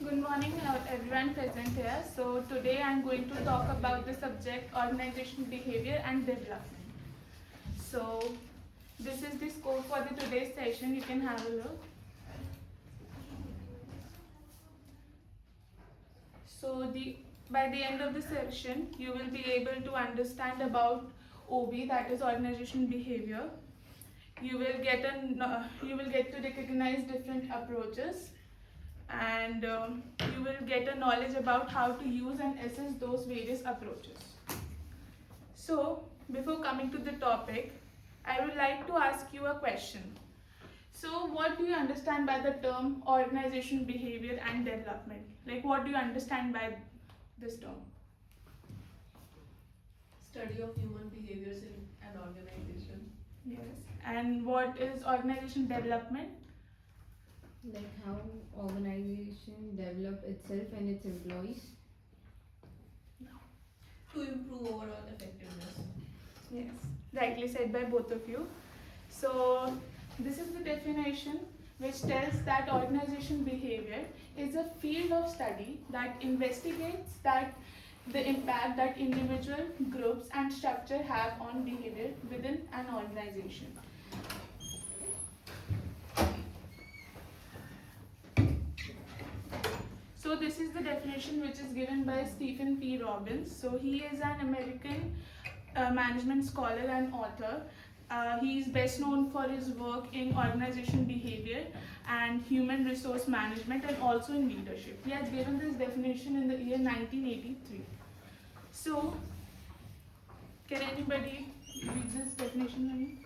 Good morning everyone present here. So today I am going to talk about the subject organization behavior and development. So this is the scope for the today's session. You can have a look. So by the end of the session you will be able to understand about OB, that is organization behavior. You will get to recognize different approaches, and you will get a knowledge about how to use and assess those various approaches. So, before coming to the topic, I would like to ask you a question. So, what do you understand by the term organization behavior and development? Like, what do you understand by this term? Study of human behaviors in an organization. Yes. And what is organization development? Like how organization develop itself and its employees. To improve overall effectiveness. Yes, rightly said by both of you. So this is the definition which tells that organization behavior is a field of study that investigates that the impact that individual groups and structure have on behavior within an organization. So this is the definition which is given by Stephen P. Robbins. So he is an American management scholar and author. He is best known for his work in organization behavior and human resource management, and also in leadership. He has given this definition in the year 1983. So, can anybody read this definition for me?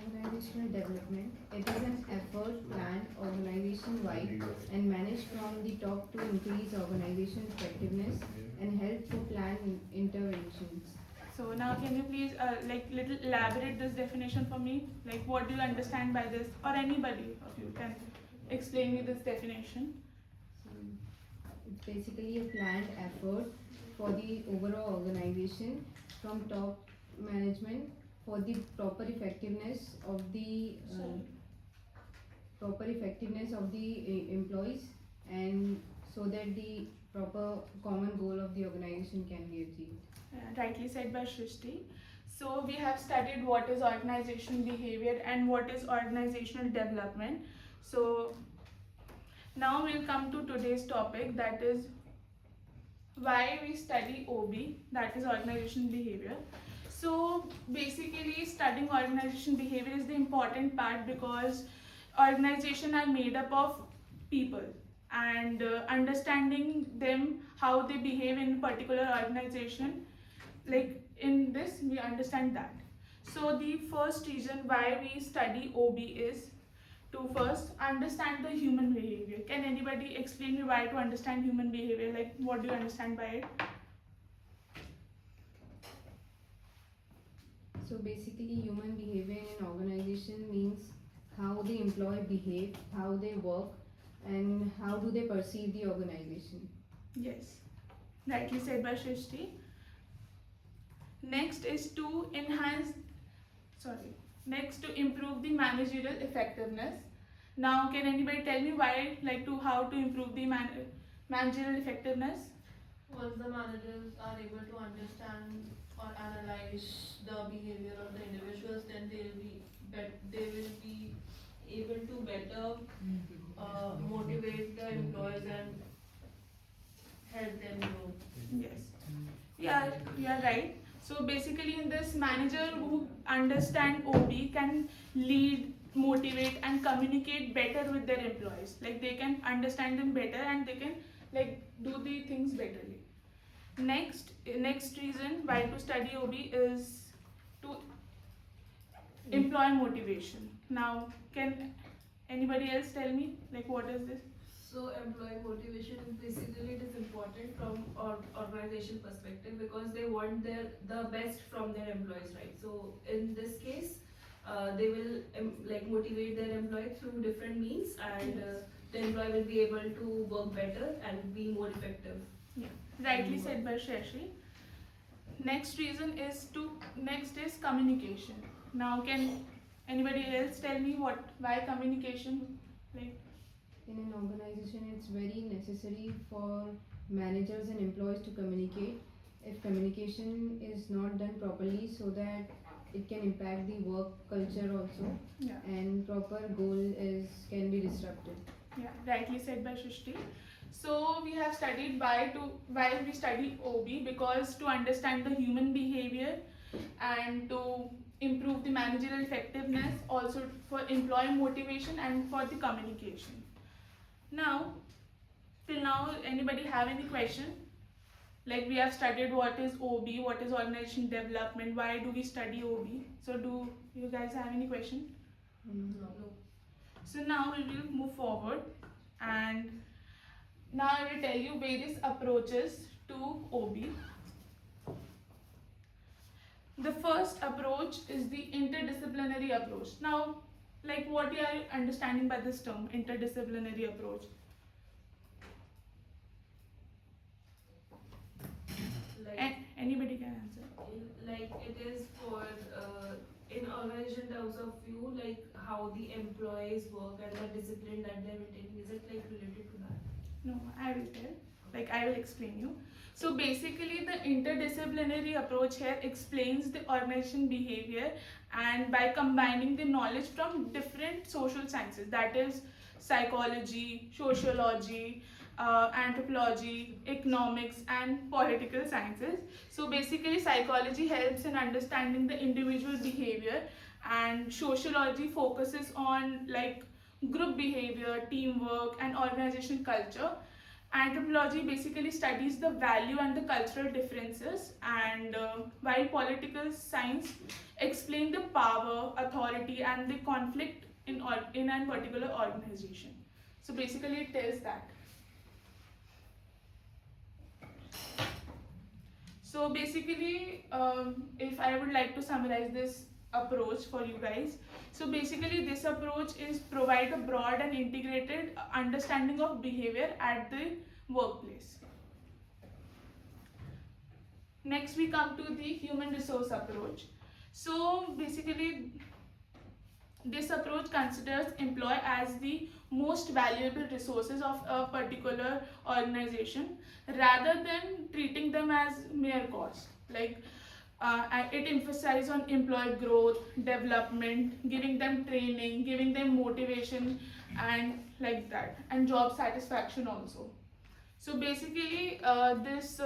Organizational development. It is an effort planned organization-wide and managed from the top to increase organization effectiveness and help to plan interventions. So now can you please little elaborate this definition for me? Like what do you understand by this, or anybody of you can explain me this definition? So it's basically a planned effort for the overall organization from top management for the proper effectiveness of the employees, and so that the proper common goal of the organization can be achieved. Rightly said by Shrishti. So we have studied what is organization behavior and what is organizational development. So now we'll come to today's topic, that is why we study OB, that is organization behavior. So basically studying organization behavior is the important part because organizations are made up of people, and understanding them, how they behave in a particular organization, like in this we understand that. So the first reason why we study OB is to first understand the human behavior. Can anybody explain me why to understand human behavior? Like what do you understand by it? So basically human behavior in an organization means how the employee behave, how they work, and how do they perceive the organization. Yes, rightly said by Shrishti. Next is to improve the managerial effectiveness. Now can anybody tell me why, how to improve the managerial effectiveness? Once the managers are able to understand or analyze the behavior of the individuals, then they will be able to better motivate the employees and help them grow. Yes. Yeah, you are right. So basically in this, manager who understand OB can lead, motivate and communicate better with their employees. Like they can understand them better and they can do the things betterly. Next reason why to study OB is to employee motivation. Now can anybody else tell me what is this? So employee motivation is basically, it is important from organization perspective because they want the best from their employees, right? So in this case, they will motivate their employee through different means, and the employee will be able to work better and be more effective. Yeah, rightly said by Shashi. Next is communication. Now can anybody else tell me why communication? in an organization, it's very necessary for managers and employees to communicate. If communication is not done properly, so that it can impact the work culture also, Yeah. and proper goal is can be disrupted. Yeah, rightly said by Shrishti. So we have studied why we study OB, because to understand the human behavior and to improve the managerial effectiveness, also for employee motivation and for the communication. Now, till now, anybody have any question? Like we have studied what is OB, what is organization development, why do we study OB? So do you guys have any question? No. So now we will move forward, and now I will tell you various approaches to OB. The first approach is the interdisciplinary approach. Now, like what you are understanding by this term, interdisciplinary approach? Like, Anybody can answer. like it is for in organization terms of view, like how the employees work and the discipline that they're maintaining. Is it like related to that? No, I will tell. Like I will explain you. So basically, the interdisciplinary approach here explains the organization behavior, and by combining the knowledge from different social sciences, that is psychology, sociology, anthropology, economics, and political sciences. So basically, psychology helps in understanding the individual behavior, and sociology focuses on like group behavior, teamwork, and organizational culture. Anthropology basically studies the value and the cultural differences, and while political science explain the power, authority, and the conflict in a particular organization. So basically, it tells that. So basically, if I would like to summarize this approach for you guys, so basically this approach is provide a broad and integrated understanding of behavior at the workplace. Next we come to the human resource approach. So basically this approach considers employee as the most valuable resources of a particular organization rather than treating them as mere cost. Like it emphasizes on employee growth, development, giving them training, giving them motivation, and like that, and job satisfaction also. So basically, this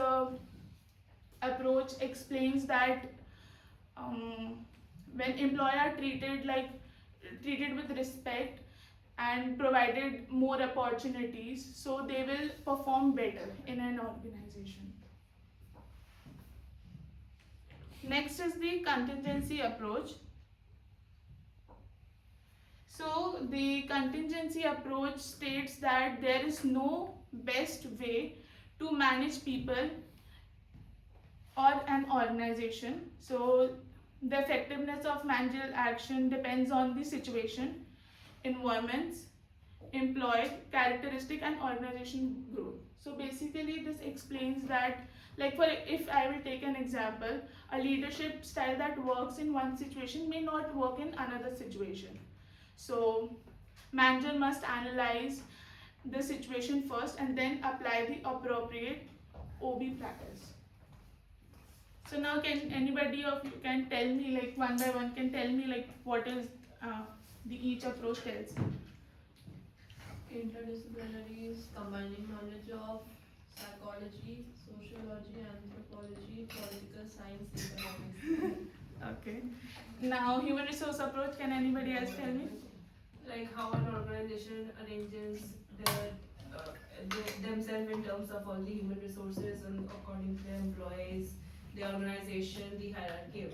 approach explains that when employees are treated with respect and provided more opportunities, so they will perform better in an organization. Next is the contingency approach. So the contingency approach states that there is no best way to manage people or an organization. So the effectiveness of managerial action depends on the situation, environments, employee characteristic, and organization growth. So basically this explains that, like for if I will take an example, a leadership style that works in one situation may not work in another situation. So manager must analyze the situation first and then apply the appropriate OB practice. So now can anybody of you can tell me, like one by one, can tell me like what is the each approach tells? Interdisciplinary is combining knowledge of psychology, sociology, anthropology, political science, economics. Okay. Now human resource approach, can anybody else tell me? Like how an organization arranges their themselves in terms of all the human resources and according to their employees, the organization, the hierarchy.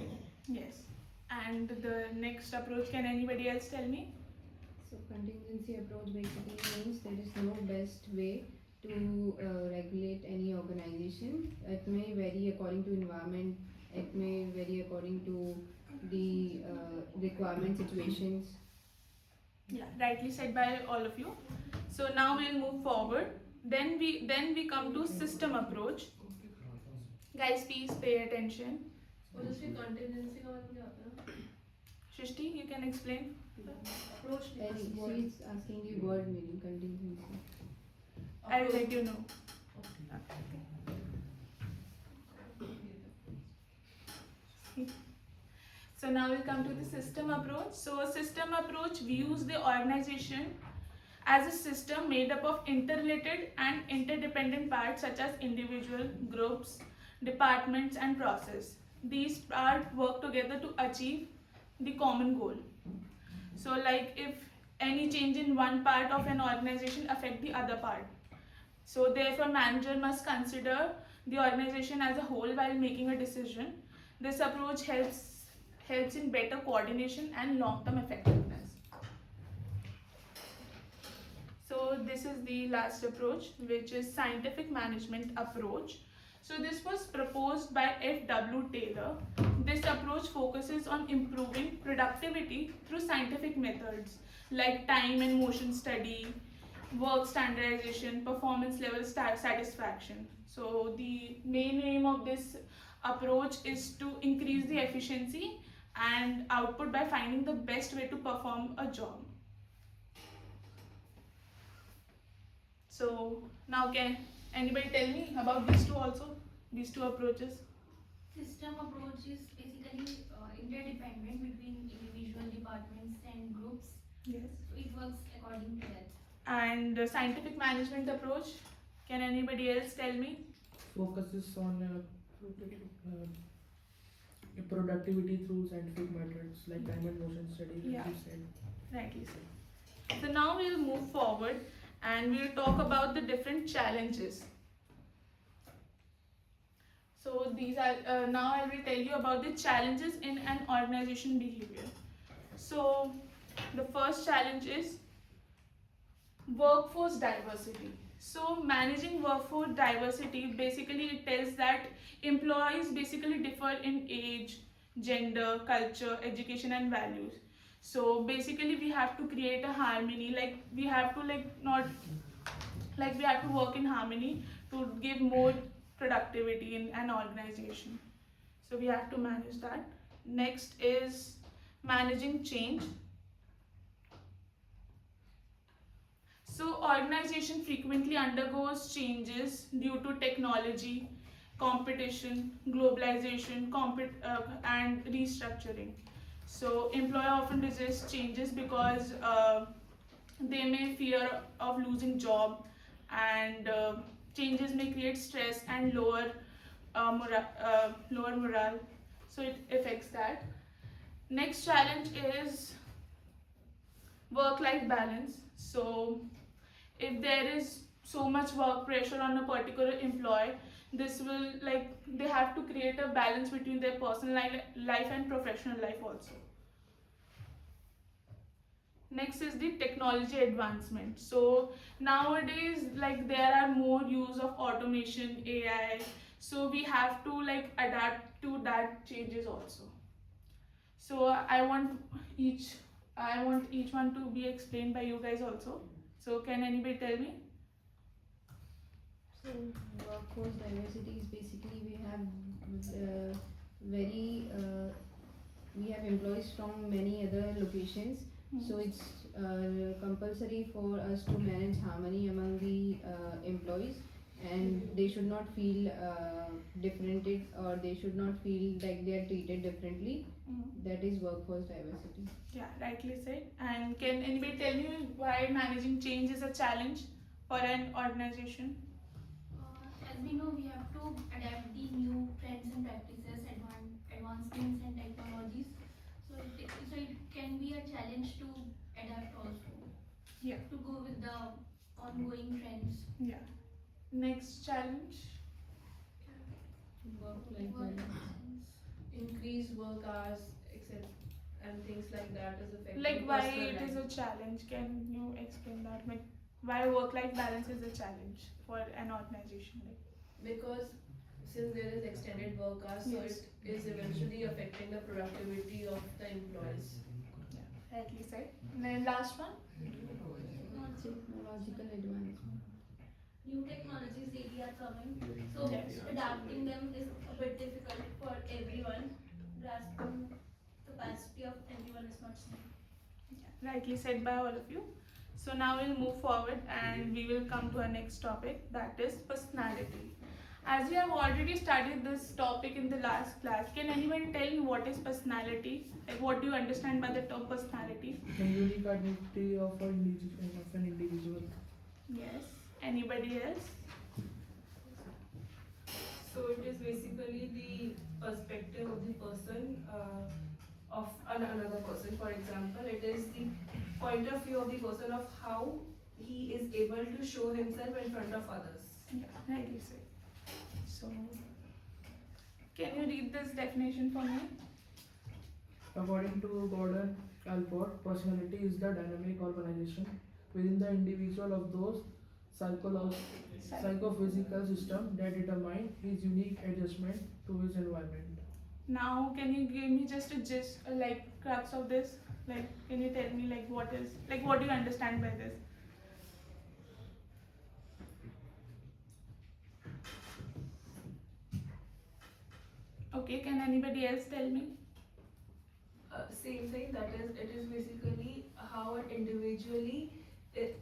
Yes. And the next approach, can anybody else tell me? So contingency approach basically means there is no best way to regulate any organization. It may vary according to environment, it may vary according to the requirement situations. Yeah, rightly said by all of you. So now we'll move forward. Then we come to system approach. Guys, please pay attention. Ojaswi, contingency का मतलब क्या होता है? Shrishti, you can explain. Approach Any, means what? she's asking the word meaning contingency. I'll let you know. So now we'll come to the system approach. So a system approach views the organization as a system made up of interrelated and interdependent parts such as individual, groups, departments and process. These parts work together to achieve the common goal. So like if any change in one part of an organization affect the other part. So therefore manager must consider the organization as a whole while making a decision. This approach helps in better coordination and long-term effectiveness. So this is the last approach, which is scientific management approach. So this was proposed by F.W. Taylor. This approach focuses on improving productivity through scientific methods like time and motion study, work standardization, performance level satisfaction. So the main aim of this approach is to increase the efficiency and output by finding the best way to perform a job. So now can anybody tell me about these two also? These two approaches? System approach is basically interdependent between individual departments and groups. Yes. So it works according to that. And scientific management approach, can anybody else tell me? Focuses on productivity through scientific methods like time and motion study, like Yeah. you said. Rightly said. So now we'll move forward and we'll talk about the different challenges. So these are now I will tell you about the challenges in an organization behavior. So the first challenge is workforce diversity. So managing workforce diversity, basically it tells that employees basically differ in age, gender, culture, education and values. So basically we have to create a harmony, like we have to we have to work in harmony to give more productivity in an organization. So we have to manage that. Next is managing change. So organization frequently undergoes changes due to technology, competition, globalization, and restructuring. So employer often resist changes because they may fear of losing job, and changes may create stress and lower morale. So it affects that. Next challenge is work-life balance. So if there is so much work pressure on a particular employee, this will they have to create a balance between their personal life and professional life also. Next is the technology advancement. So nowadays there are more use of automation, AI, so we have to adapt to that changes also. So I want each one to be explained by you guys also. So can anybody tell me? So workforce diversity is basically we have we have employees from many other locations. So it's compulsory for us to manage harmony among the employees, and they should not feel differented, or they should not feel like they are treated differently. That is workforce diversity. Yeah, rightly said. And can anybody tell me why managing change is a challenge for an organization? As we know, we have to adapt the new trends and practices, advancements and technologies. So it can be a challenge to adapt also. Yeah. To go with the ongoing trends. Yeah. Next challenge. Work-life Work balance. Increase work hours, etc. and things like that is affecting Like why personal it is life. a challenge? Can you explain that? Like why work-life balance is a challenge for an organization? Because since there is extended work hours, so Yes. it is eventually affecting the productivity of the employees. Yeah, rightly said. And then last one. Technological advancement. New technologies daily are coming, so Yes. adapting them is a bit difficult for everyone. Grasping capacity of everyone is not same. Yeah, rightly said by all of you. So now we'll move forward and we will come to our next topic, that is personality. As we have already studied this topic in the last class, can anyone tell me what is personality? Like what do you understand by the term personality? The unique identity of an individual. Yes. Anybody else? So it is basically the perspective of the person of another person. For example, it is the point of view of the person of how he is able to show himself in front of others. Yeah, rightly said. So, can you read this definition for me? According to Gordon Allport, personality is the dynamic organization within the individual of those psychophysical system that determine his unique adjustment to his environment. Now, can you give me just a gist, like crux of this? Like, can you tell me like what do you understand by this? Okay, can anybody else tell me? Same thing, that is, it is basically how an individual is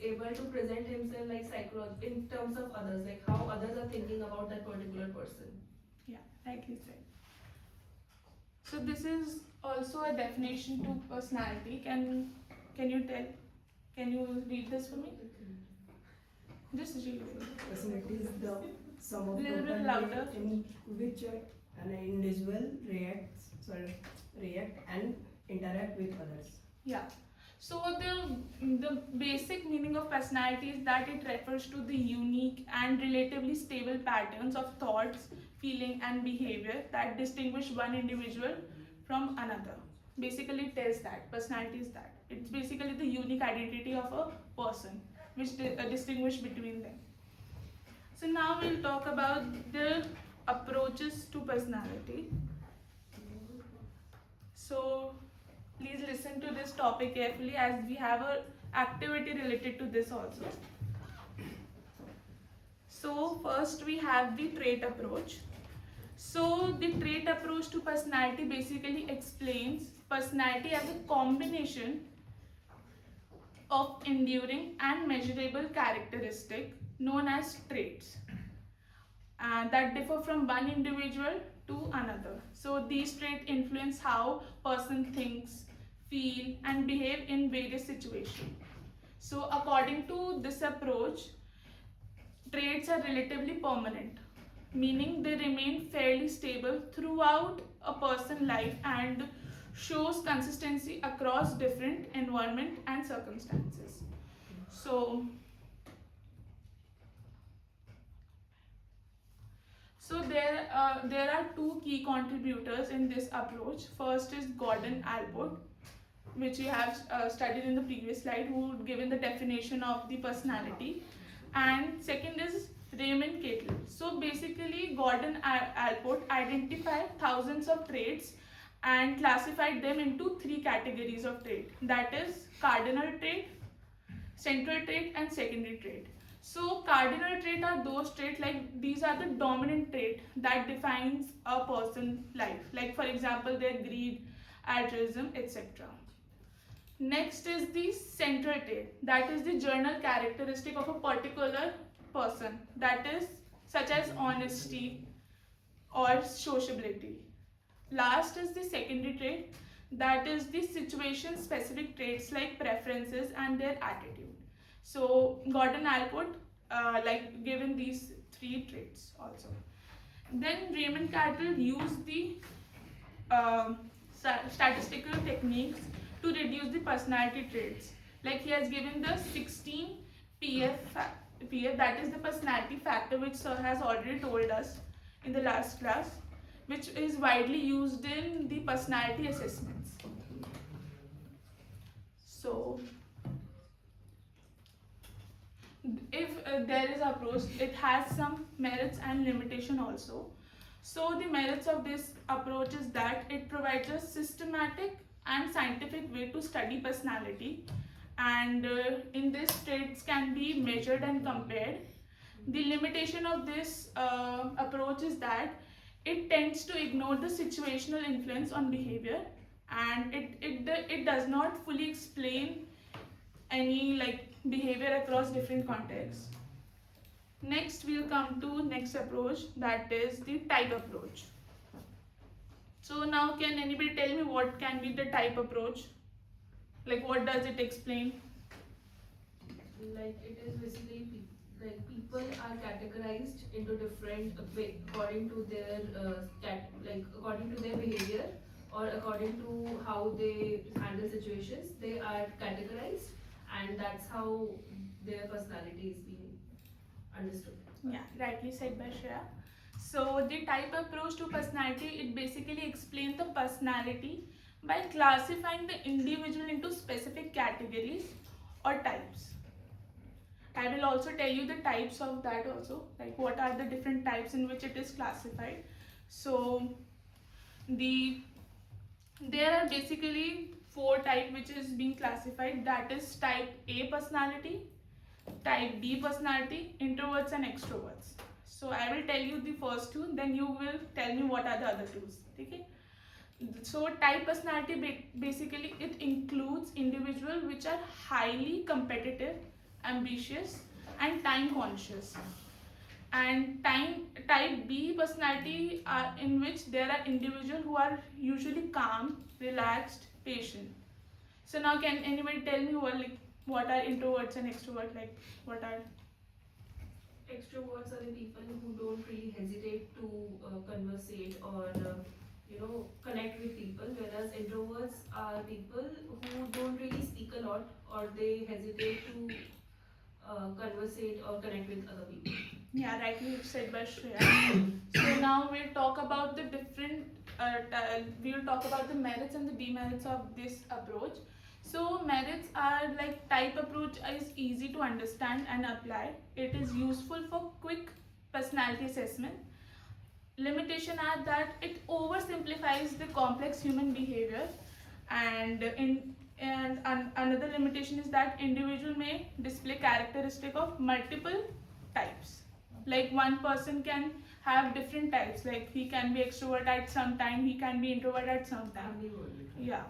able to present himself like psychology in terms of others, like how others are thinking about that particular person. Yeah, rightly said. So this is also a definition to personality. Can you tell? Can you read this for me? Just read it. Personality is the sum of Little bit total louder. in which an individual react and interact with others. Yeah. So the basic meaning of personality is that it refers to the unique and relatively stable patterns of thoughts, feeling and behavior that distinguish one individual from another. Basically it tells that personality is that. It's basically the unique identity of a person which distinguish between them. So now we'll talk about the approaches to personality. So please listen to this topic carefully as we have an activity related to this also. So first we have the trait approach. So the trait approach to personality basically explains personality as a combination of enduring and measurable characteristic known as traits that differ from one individual to another. So these traits influence how person thinks, feel and behave in various situations. So according to this approach, traits are relatively permanent, meaning they remain fairly stable throughout a person's life and shows consistency across different environment and circumstances. So there are two key contributors in this approach. First is Gordon Allport, which we have studied in the previous slide, who given the definition of the personality, and second is Raymond Cattell. So basically Gordon Allport identified thousands of traits and classified them into three categories of trait, that is cardinal trait, central trait and secondary trait. So cardinal trait are those traits, like these are the dominant trait that defines a person's life, like for example their greed, altruism, etc. Next is the central trait, that is the general characteristic of a particular person, that is such as honesty or sociability. Last is the secondary trait, that is the situation specific traits like preferences and their attitude. So Gordon Allport given these three traits also. Then Raymond Cattell used the statistical techniques to reduce the personality traits. Like he has given the 16 PF, that is the personality factor, which sir has already told us in the last class, which is widely used in the personality assessments. So if there is approach, it has some merits and limitation also. So the merits of this approach is that it provides a systematic and scientific way to study personality, and in this traits can be measured and compared. The limitation of this approach is that it tends to ignore the situational influence on behavior and it does not fully explain any like behavior across different contexts. Next we'll come to next approach, that is the type approach. So now can anybody tell me what can be the type approach? Like what does it explain? Like it is basically like people are categorized into different according to their according to their behavior or according to how they handle situations. They are categorized, and that's how their personality is being understood. Yeah, rightly said by Shreya. So the type approach to personality, it basically explains the personality by classifying the individual into specific categories or types. I will also tell you the types of that also, like what are the different types in which it is classified. So there are basically 4 types which is being classified, that is type A personality, type B personality, introverts and extroverts. So I will tell you the first two, then you will tell me what are the other two. Okay? So type personality basically it includes individuals which are highly competitive, ambitious and time conscious. And type B personality in which there are individuals who are usually calm, relaxed, patient. So now can anybody tell me what are introverts and extroverts, like what are? Extroverts are the people who don't really hesitate to conversate or connect with people, whereas introverts are people who don't really speak a lot or they hesitate to conversate or connect with other people. Yeah, rightly said by Shreya. So now we'll talk about the different, we'll talk about the merits and the demerits of this approach. So merits are like type approach is easy to understand and apply. It is useful for quick personality assessment. Limitation are that it oversimplifies the complex human behavior, and another limitation is that individual may display characteristic of multiple types. Like one person can have different types, like he can be extrovert at some time, he can be introvert at some time. Yeah.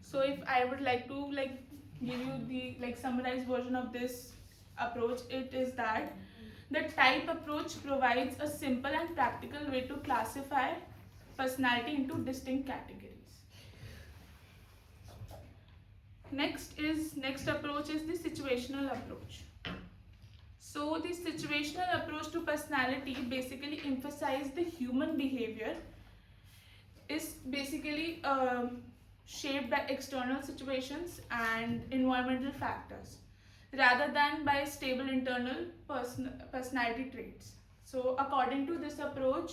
So if I would like to give you the summarized version of this approach, it is that the type approach provides a simple and practical way to classify personality into distinct categories. Next approach is the situational approach. So the situational approach to personality basically emphasizes the human behavior is basically shaped by external situations and environmental factors rather than by stable internal personality traits. So according to this approach,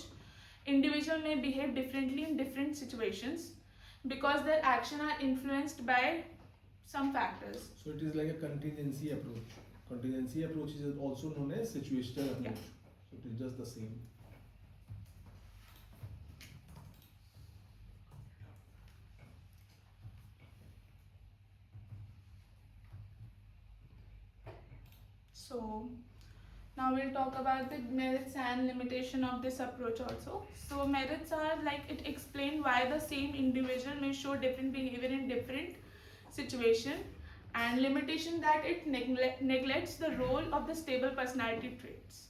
individuals may behave differently in different situations because their actions are influenced by some factors. So it is like a contingency approach. Contingency approach is also known as situational approach. Yeah. So it is just the same. So now we'll talk about the merits and limitation of this approach also. So merits are like it explains why the same individual may show different behavior in different situation, and limitation that it neglects the role of the stable personality traits.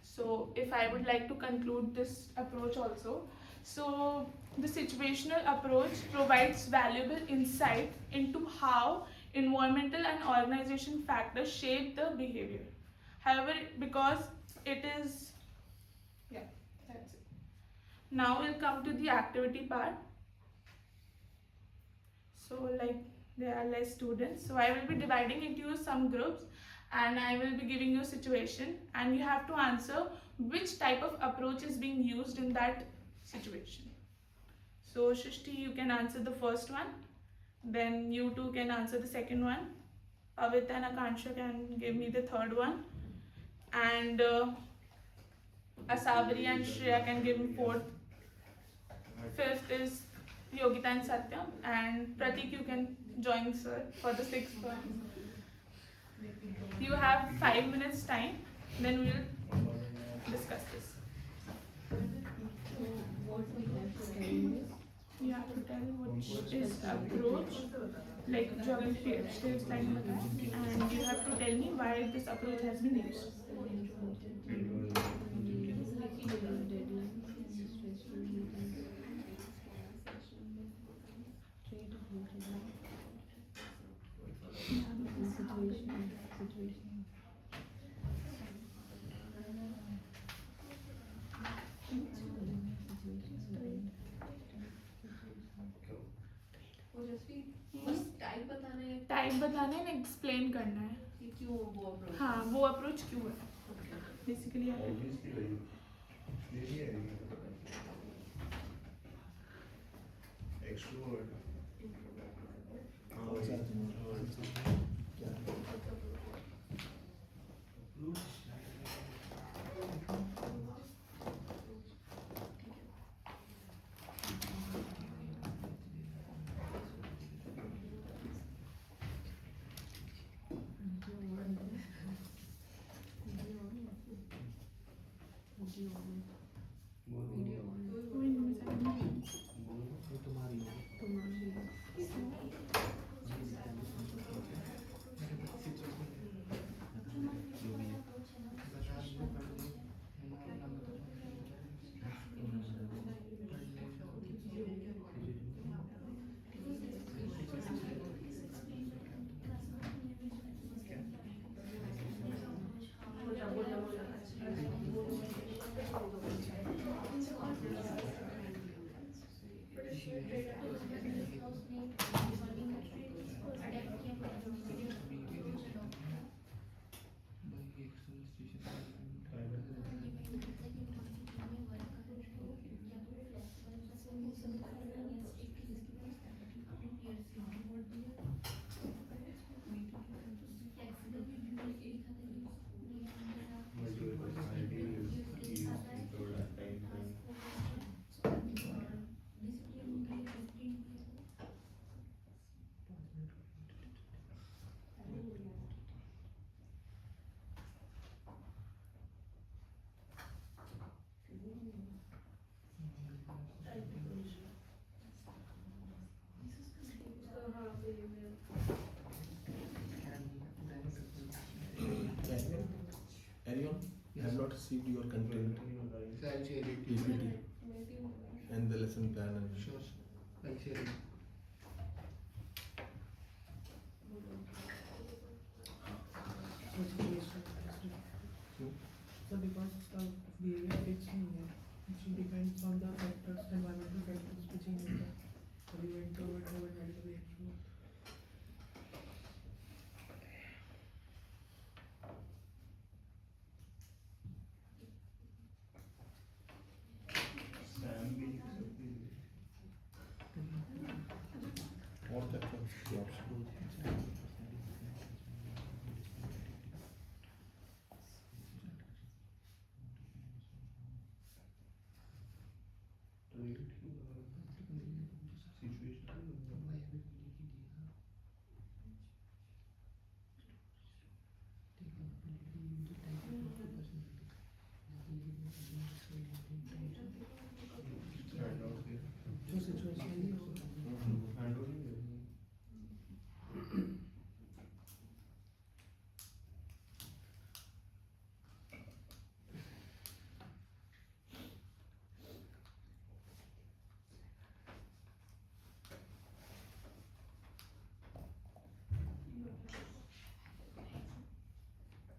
So if I would like to conclude this approach also, so the situational approach provides valuable insight into how environmental and organization factors shape the behavior. However, because it is, yeah, that's it. Now we'll come to the activity part. So like there are less students, so I will be dividing into some groups and I will be giving you a situation and you have to answer which type of approach is being used in that situation. So Shrishti, you can answer the first one, then you two can answer the second one, Pavitra and Akansha can give me the third one, and Asabri and Shreya can give me fourth. Fifth is Yogita and Satyam, and Pratik, you can join sir for the sixth one. You have 5 minutes time, then we will discuss this. What we have to tell in this? You have to tell what is approach, like geography skills like बताएं, and you have to tell me why this approach has been used. ओजस्वी बस type बताना है type बताना है ना, explain करना है. कि क्यों वो अप्रोच हाँ, वो अप्रोच क्यों है basically. Extrovert. Anyone? I have not received your content, So I'll share it. PPT, and the lesson plan. And Sure. I'll share it. So because behavior fits in here, it depends on the factors, environmental factors which in nature. So you introvert, overnight, the extrovert. all that comes to the option. So situationally also.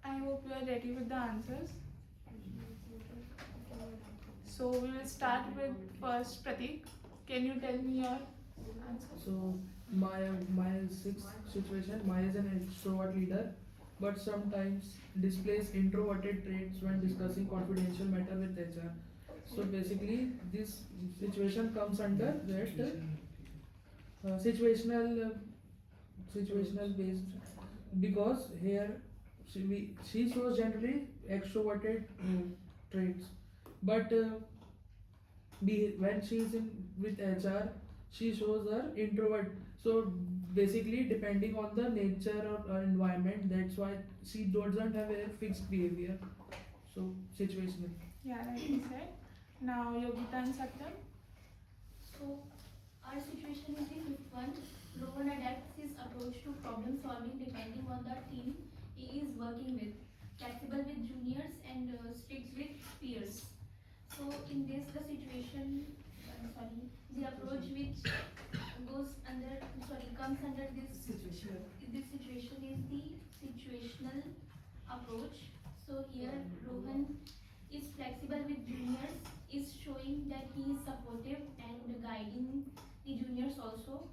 I hope you are ready with the answers. So we will start with first Pratik. Can you tell me your answer? So my sixth situation, Maya is an extrovert leader, but sometimes displays introverted traits when discussing confidential matter with HR. So basically, this situation comes under that situational based, because here she shows generally extroverted traits, but when she is in with HR, she shows her introvert. So basically, depending on the nature or environment, that's why she doesn't have a fixed behavior. So situational. Yeah, like you said. Now Yogita and Satyam. So our situation is the fifth one. Rohan adapts his approach to problem solving depending on the team he is working with. Flexible with juniors and strict with peers. So in this the situation, the approach which comes under this Situational. this situation is the situational approach. So here Rohan is flexible with juniors, is showing that he is supportive and guiding the juniors also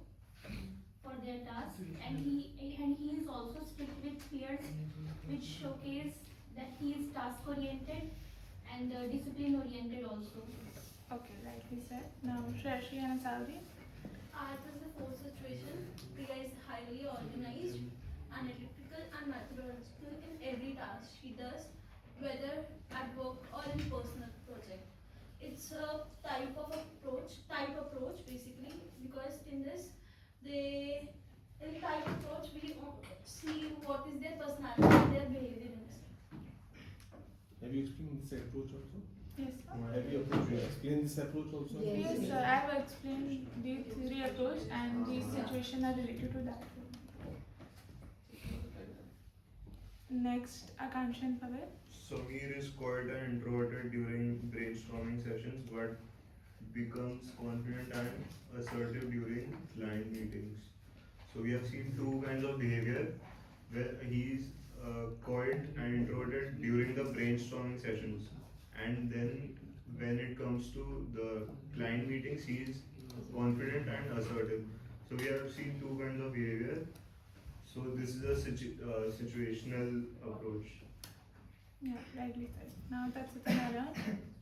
for their tasks, and he is also strict with peers, which showcase that he is task oriented and discipline oriented also. Okay, rightly said. Now Shashi and Salvi. Art is the fourth situation. Priya is highly organized, analytical, and methodological in every task she does, whether at work or in personal project. It's a type approach basically, because in this, in type approach we see what is their personality and their behavior in this. Have you explained this approach also? Yes, sir. Have you explained this approach also? Yes. Yes, sir. I have explained the theory approach and the situation are related to that. Next, Akanksha and Pavel. Samir is quiet and introverted during brainstorming sessions but becomes confident and assertive during client meetings. So we have seen two kinds of behavior where he is quiet and introverted during the brainstorming sessions, and then when it comes to the client meetings he is confident and assertive. So we have seen two kinds of behavior. So this is a situational approach. Yeah, rightly said. Now that's Tanara.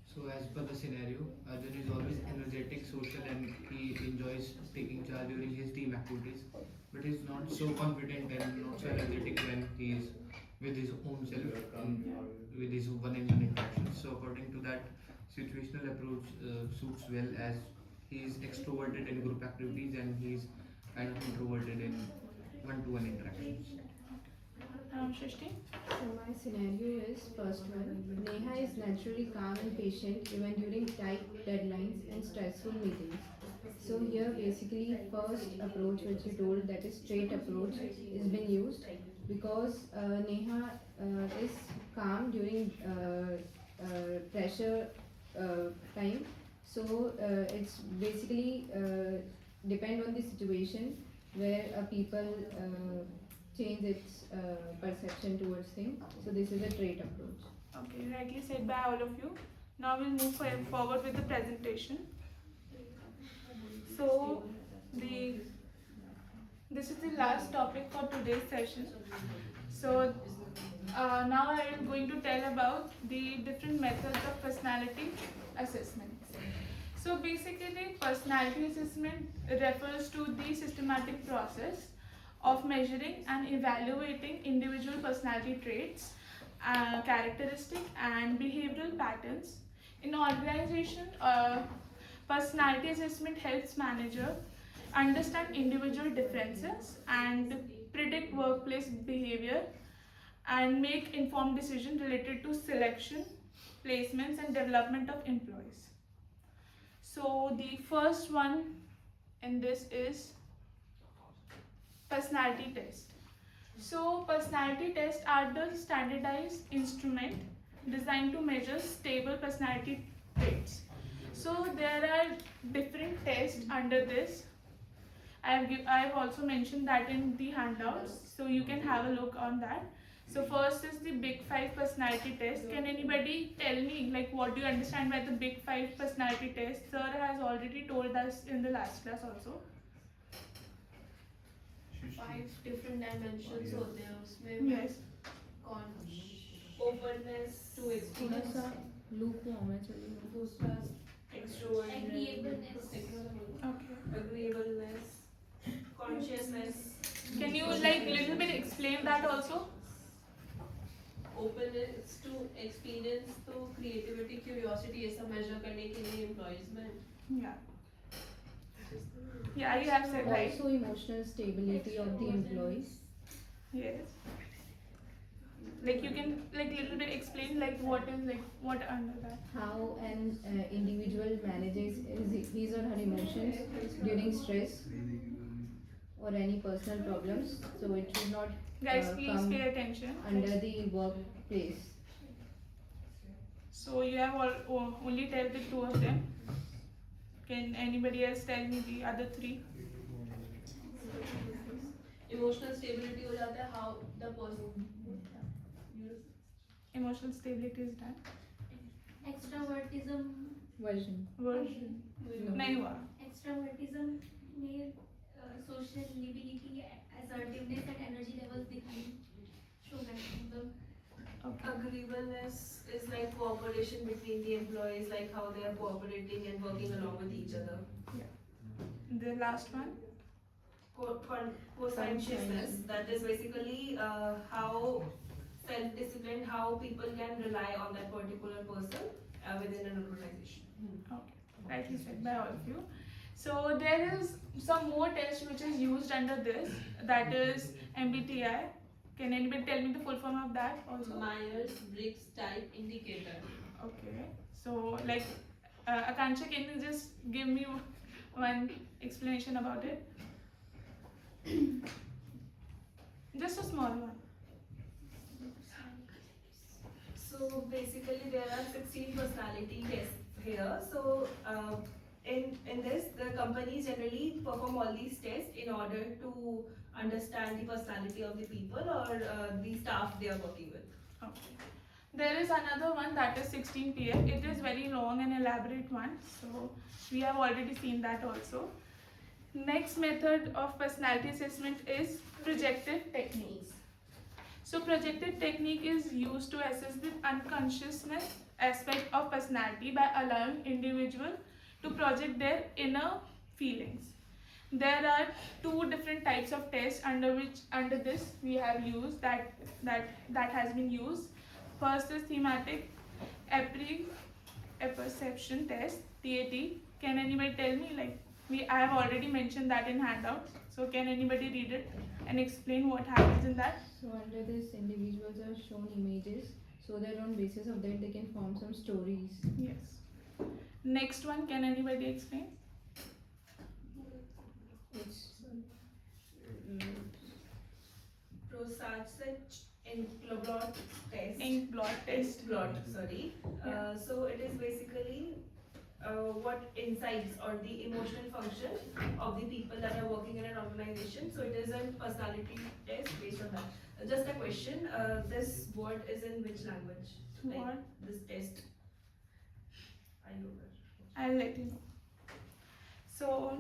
So as per the scenario, Arjun is always energetic, social, and he enjoys taking charge during his team activities. But he's not so confident and not so energetic when he is with his own self, with his one-on-one interactions. So according to that, situational approach suits well, as he is extroverted in group activities and he is kind of introverted in one-to-one interactions. Shrishti. So my scenario is first one. Neha is naturally calm and patient even during tight deadlines and stressful meetings. So here basically first approach which you told, that is straight approach, is been used because Neha is calm during pressure time. So it's basically depend on the situation where people change its perception towards things. So this is a trait approach. Okay, rightly said by all of you. Now we'll move forward with the presentation. So this is the last topic for today's session. So now I am going to tell about the different methods of personality assessment. So basically, personality assessment refers to the systematic process of measuring and evaluating individual personality traits, characteristics, and behavioral patterns. In organization, personality assessment helps manager understand individual differences and predict workplace behavior and make informed decisions related to selection, placements, and development of employees. So the first one in this is personality test. So personality tests are the standardized instrument designed to measure stable personality traits. So there are different tests under this. I've also mentioned that in the handouts, so you can have a look on that. So first is the Big 5 personality test. Can anybody tell me, like, what do you understand by the Big 5 personality test? Sir has already told us in the last class also. 5 different dimensions Yes. of theirs. Yes. Openness to experience, lukewarm है चलिए. enthusiasm, extrovertness, Agreeableness. Okay. agreeableness, consciousness, Can you like little bit explain that also? openness to experience, तो creativity, curiosity ये सब measure करने के लिए employees में. Yeah. Yeah, you have said right. Also emotional stability of the employees. Yes. Like you can like little bit explain like what is like what under that. How an individual manages his or her emotions during stress or any personal problems, so it should not Guys, please come pay attention. under the workplace. So you have only tell the two of them. Can anybody else tell me the other three? Emotional stability हो जाता है, how the person. Emotional stability is done. Extrovertism Version. Version. नहीं हुआ. extrovertism में social ability, assertiveness and energy levels दिखाई show करते हैं. Okay. Agreeableness is like cooperation between the employees, like how they are cooperating and working along with each other. The last one. Conscientiousness, that is basically how self-disciplined, how people can rely on that particular person within an organization. Okay. Rightly said by all of you. So there is some more test which is used under this. That is MBTI. Can anybody tell me the full form of that also? Myers-Briggs type indicator. Okay. So like, Akansha, can you just give me one explanation about it? Just a small one. So basically there are 16 personality tests here. So in this, the companies generally perform all these tests in order to understand the personality of the people or the staff they are working with. Okay. There is another one that is 16 PF. It is very long and elaborate one. So we have already seen that also. Next method of personality assessment is projective techniques. So projective technique is used to assess the unconsciousness aspect of personality by allowing individual to project their inner feelings. There are two different types of tests under this we have used that has been used. First is thematic apperception test, TAT. Can anybody tell me, like I have already mentioned that in handouts. So can anybody read it and explain what happens in that? So under this, individuals are shown images, so that on basis of that they can form some stories. Yes. Next one, can anybody explain? It's Prosachich Inkblot test. Inkblot test. Inkblot, sorry. Yeah. So it is basically what insights or the emotional function of the people that are working in an organization. So it is a personality test based on that. Just a question, this word is in which language? Like What? this test. I know that. I'll let you know. So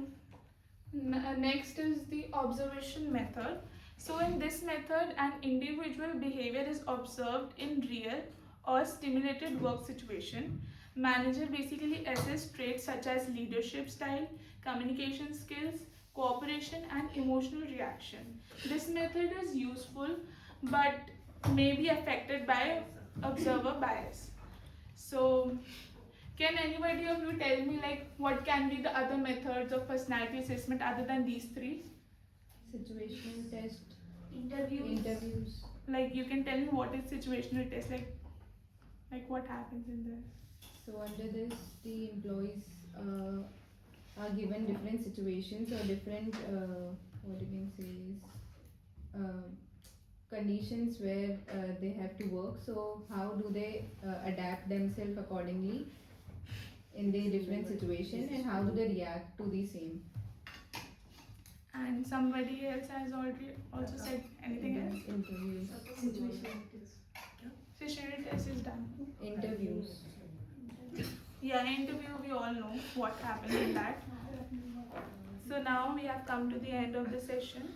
next is the observation method. So in this method, an individual behavior is observed in real or stimulated work situation. Manager basically assess traits such as leadership style, communication skills, cooperation and emotional reaction. This method is useful but may be affected by observer bias. So can anybody of you tell me like what can be the other methods of personality assessment other than these three? situational test, Interviews. Like you can tell me what is situational test, like what happens in there? so under this the employees are given different situations or different what you can say is conditions where they have to work, so how do they adapt themselves accordingly in the different situation and how do they react to the same. And somebody else has already also said anything else? Interviews. Situational test is done. Interviews. Yeah, interview we all know what happened in that. So now we have come to the end of the session.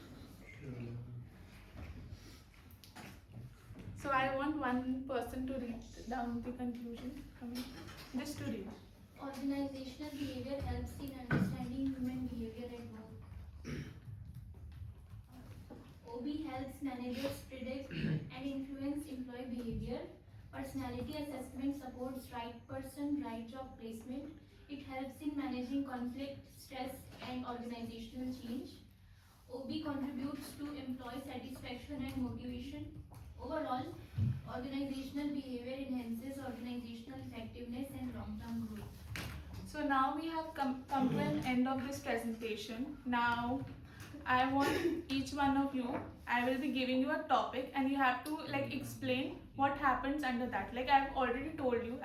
So I want one person to read down the conclusion from me. Just to read. Organizational behavior helps in understanding human behavior at work. OB helps managers predict and influence employee behavior. Personality assessment supports right person, right job placement. It helps in managing conflict, stress, and organizational change. OB contributes to employee satisfaction and motivation. Overall, organizational behavior enhances organizational effectiveness and long-term growth. So now we have come to an end of this presentation. Now I want each one of you, I will be giving you a topic and you have to like explain what happens under that. Like I've already told you,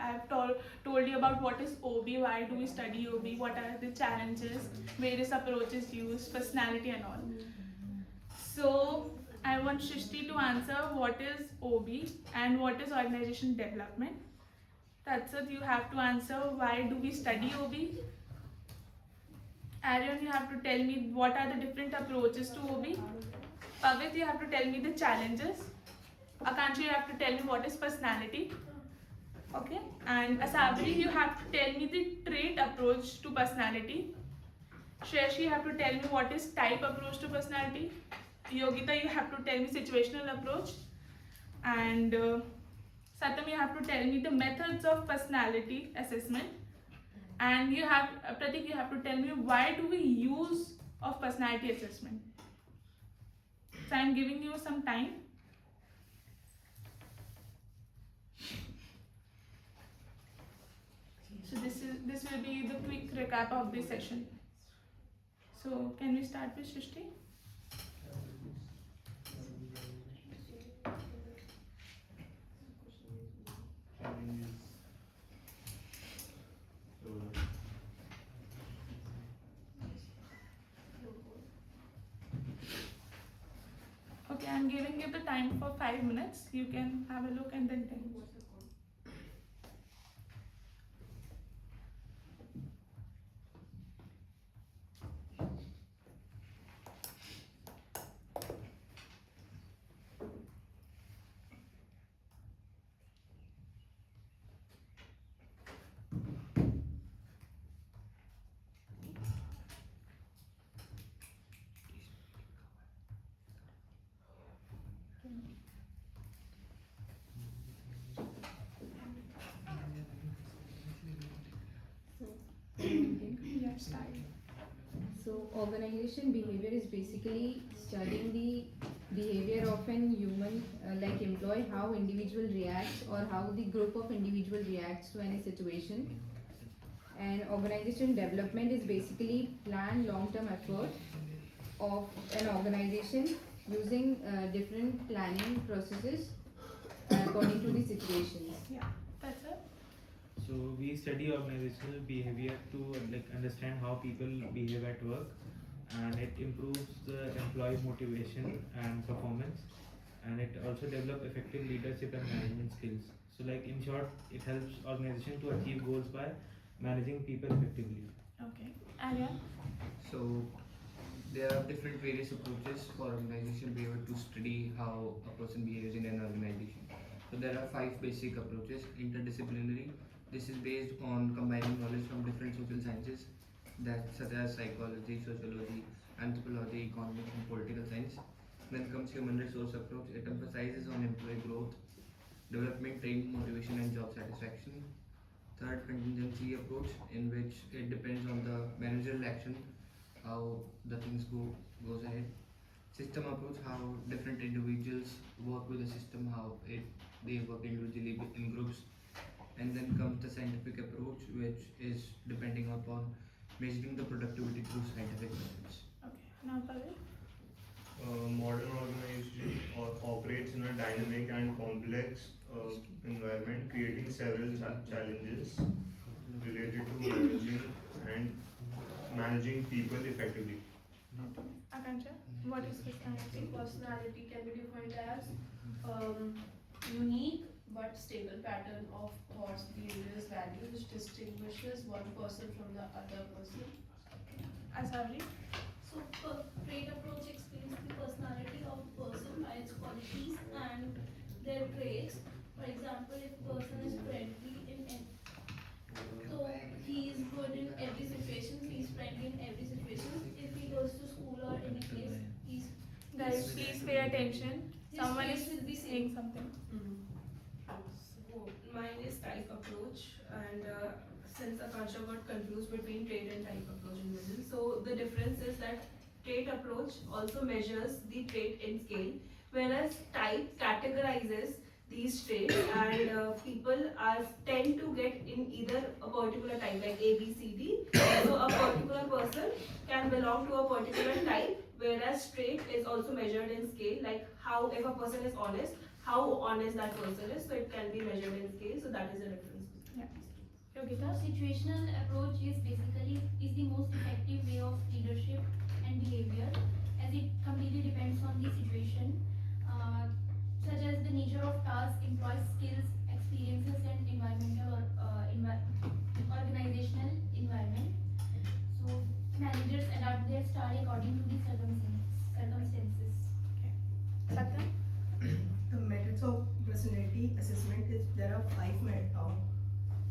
told you about what is OB, why do we study OB, what are the challenges, various approaches used, personality and all. So I want Shrishti to answer what is OB and what is organization development. That's it, you have to answer why do we study OB. Aryan, you have to tell me what are the different approaches to OB. Pavit, you have to tell me the challenges. Akansha, you have to tell me what is personality. Okay. And Asabri, you have to tell me the trait approach to personality. Shreshi, you have to tell me what is type approach to personality. Yogita, you have to tell me situational approach. And Satam, you have to tell me the methods of personality assessment. And you have, Pratik, you have to tell me why do we use of personality assessment. So I'm giving you some time. So this will be the quick recap of this session. So can we start with Shrishti? Okay, I'm giving you the time for 5 minutes. You can have a look and then tell me. Yeah, start. So organization behavior is basically studying the behavior of an human like employee, how individual reacts or how the group of individual reacts to any situation. And organization development is basically planned long-term effort of an organization using different planning processes according to the situations. Yeah, that's it. So we study organizational behavior to understand how people behave at work, and it improves the employee motivation and performance, and it also develops effective leadership and management skills. So in short, it helps organization to achieve goals by managing people effectively. Okay. Aryan? So there are different various approaches for organizational behavior to study how a person behaves in an organization. So there are 5 basic approaches. Interdisciplinary. This is based on combining knowledge from different social sciences, such as psychology, sociology, anthropology, economics, and political science. Then comes human resource approach. It emphasizes on employee growth, development, training, motivation, and job satisfaction. Third, contingency approach, in which it depends on the managerial action, how the things goes ahead. System approach, how different individuals work with the system, how they work individually in groups. And then comes the scientific approach, which is depending upon measuring the productivity through scientific methods. Okay. Now Pavit? Modern organization operates in a dynamic and complex environment, creating several challenges related to managing people effectively. Okay. Akansha? What is personality? Personality can be defined as unique but stable pattern of thoughts, behaviors, values which distinguishes one person from the other person. Asabri? So, trait approach explains the personality of a person by its qualities and their traits. For example, if a person is friendly so he is good in every situation, he is friendly in every situation. If he goes to school or any place, he's Guys, please pay attention. his Someone face is will be saying same. something. So mine is type approach, and since Akansha got confused between trait and type approach in middle, so the difference is that trait approach also measures the trait in scale, whereas type categorizes these traits, and people are tend to get in either a particular type like A, B, C, D. So a particular person can belong to a particular type, whereas trait is also measured in scale, like how if a person is honest, how honest that person is. So it can be measured in scale. So that is the difference. Yeah. So Yogita? situational approach is basically the most effective way of leadership and behavior, as it completely depends on the situation, such as the nature of task, employee skills, experiences, and environmental or organizational environment. So managers adapt their style according to the circumstances. Satyam? The methods of personality assessment is there are 5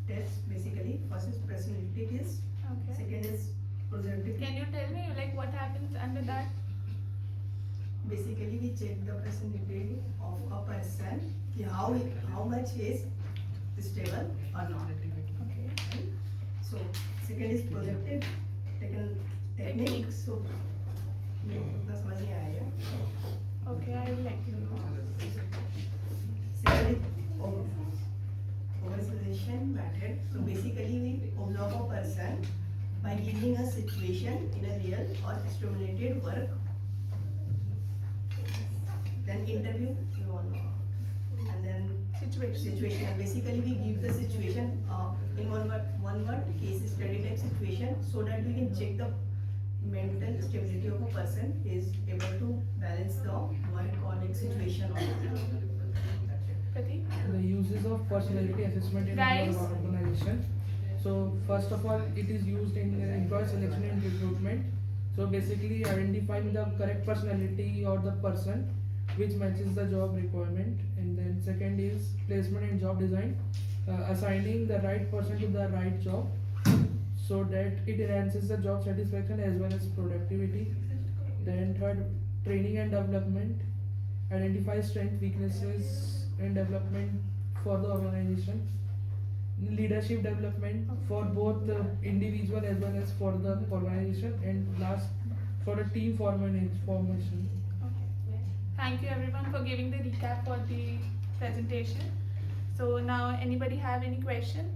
tests basically. First is personality test. Okay. Second is personality. Can you tell me like what happens under that? Basically, we check the personality of a person, ki how much he is stable or not. Okay. So second is projective technique. So इतना समझ नहीं आया. Okay, I will let you know. Second is observation method. So basically, we observe a person by giving a situation in a real or stimulated work. Then interview, and then situation. Basically, we give the situation in one word case study type situation, so that we can check the mental stability of a person is able to balance the work or like situation. Pratik? The uses of personality assessment in Guys. our organization. So first of all, it is used in employee selection and recruitment. So basically identifying the correct personality or the person which matches the job requirement. And then second is placement and job design, assigning the right person to the right job so that it enhances the job satisfaction as well as productivity. Then third, training and development, identify strength, weaknesses and development for the organization. Leadership development for both the individual as well as for the organization. And last, for the team formation. Okay. Thank you everyone for giving the recap for the presentation. So now anybody have any question?